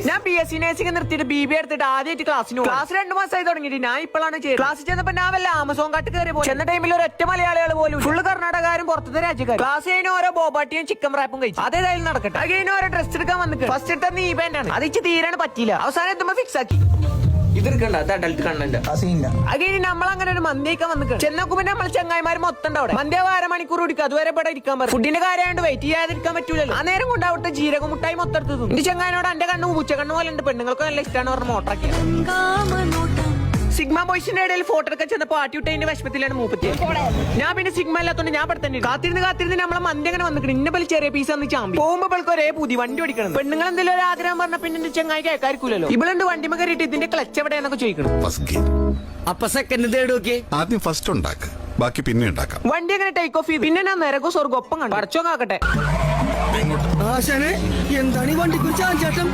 ഞാൻ BSc nursing നിർത്തിയിട്ട് BBA എടുത്തിട്ട് ആദ്യമായിട്ട് ക്ലാസ് 2 മാസമായി തുടങ്ങിയിട്ട് ഞാൻ ഇപ്പോഴാണ് ക്ലാസ്സിൽ ചെന്നപ്പോ ഞാൻ വല്ല ആമസോൺ കാട്ട് കയറി പോയി. ചെന്ന ടൈമിൽ ഒരൊറ്റ മലയാളികൾ പോലും ഫുള്ള് കർണാടകക്കാരും പുറത്തെ രാജ്യക്കാരും. ക്ലാസ് കഴിഞ്ഞ ഓരോ ബോബാട്ടിയും ചിക്കൻ റാപ്പും കഴിച്ചു. അതേതായാലും നടക്കട്ടെ. അത് കഴിഞ്ഞ ഓരോ ഡ്രസ് എടുക്കാൻ വന്നിട്ട് ഫസ്റ്റ് എടുത്ത നീ പാന്റ് ആണ്. അത് തീരാണ് പറ്റിയില്ല. അവസാനം എത്തുമ്പോ ഫിക്സ് ആക്കി. ഇതെടുക്കണ്ട, അത് അഡൽട്ട് കണ്ടന്റ്. അത് കഴിഞ്ഞ് നമ്മളങ്ങനെ ഒരു മന്തിയൊക്കെ വന്നിട്ട് ചെന്നോക്കുമ്പോ നമ്മൾ ചങ്ങായിമാർ മൊത്തം അവിടെ മന്തിയാവ് 1/2 മണിക്കൂർ കുടിക്കും. അതുവരെ ഇവിടെ ഇരിക്കാൻ പറ്റും. ഫുഡിന്റെ കാര്യമായിട്ട് വെയിറ്റ് ചെയ്യാതിരിക്കാൻ പറ്റൂലല്ലോ. ആ നേരം കൊണ്ട് അവിടുത്തെ ജീരക മുട്ടായി മൊത്തം എടുത്തു. എന്റെ ചങ്ങായിനോട് എന്റെ കണ്ണു പൂച്ച കണ്ണു പോലെ ഉണ്ട്. പെണ്ണുങ്ങൾക്ക് നല്ല ഇഷ്ടമാണ് പറഞ്ഞ മോട്ടറാക്കി. സിഗ്മ ബോയ്സിന്റെ ഇടയിൽ ഫോട്ടോ എടുക്കാൻ ചെന്നപ്പോ ആട്ടിവിട്ടതിന്റെ വിഷമത്തിലാണ് മൂപ്പത്തി. ഞാൻ പിന്നെ സിഗ്മ അല്ലാത്തോണ്ട് ഞാൻ പെട്ടെന്ന് കാത്തിരുന്ന് നമ്മളെ മന്തി അങ്ങനെ വന്നിട്ട് ഇന്ന പോലെ ചെറിയ പീസ് വന്ന് ചാമ്പി പോകുമ്പോ ഒരേ പുതി വണ്ടി ഓടിക്കണം. പെണ്ണുങ്ങൾ എന്തെങ്കിലും ഒരു ആഗ്രഹം പറഞ്ഞ പിന്നെ എന്റെ ചങ്ങായി കേൾക്കാരിക്കൂലല്ലോ. ഇവളുണ്ട് വണ്ടിമ കയറിയിട്ട് ഇതിന്റെ ക്ലച്ച് എവിടെയാന്നൊക്കെ ചോദിക്കണം. അപ്പൊ സെക്കൻഡ് തേർഡ് ഓക്കെ. ആദ്യം ഫസ്റ്റ് ഉണ്ടാക്കുക, ബാക്കി പിന്നെ ഉണ്ടാക്കാം. വണ്ടി അങ്ങനെ ടേക്ക് ഓഫ് ചെയ്ത് പിന്നെ ഞാൻ നിരക്കും സ്വർഗൊപ്പം കണ്ടു. പടച്ചോ കാക്കട്ടെ. എന്താണ് ഈ വണ്ടിക്ക് ചാഞ്ചാട്ടം?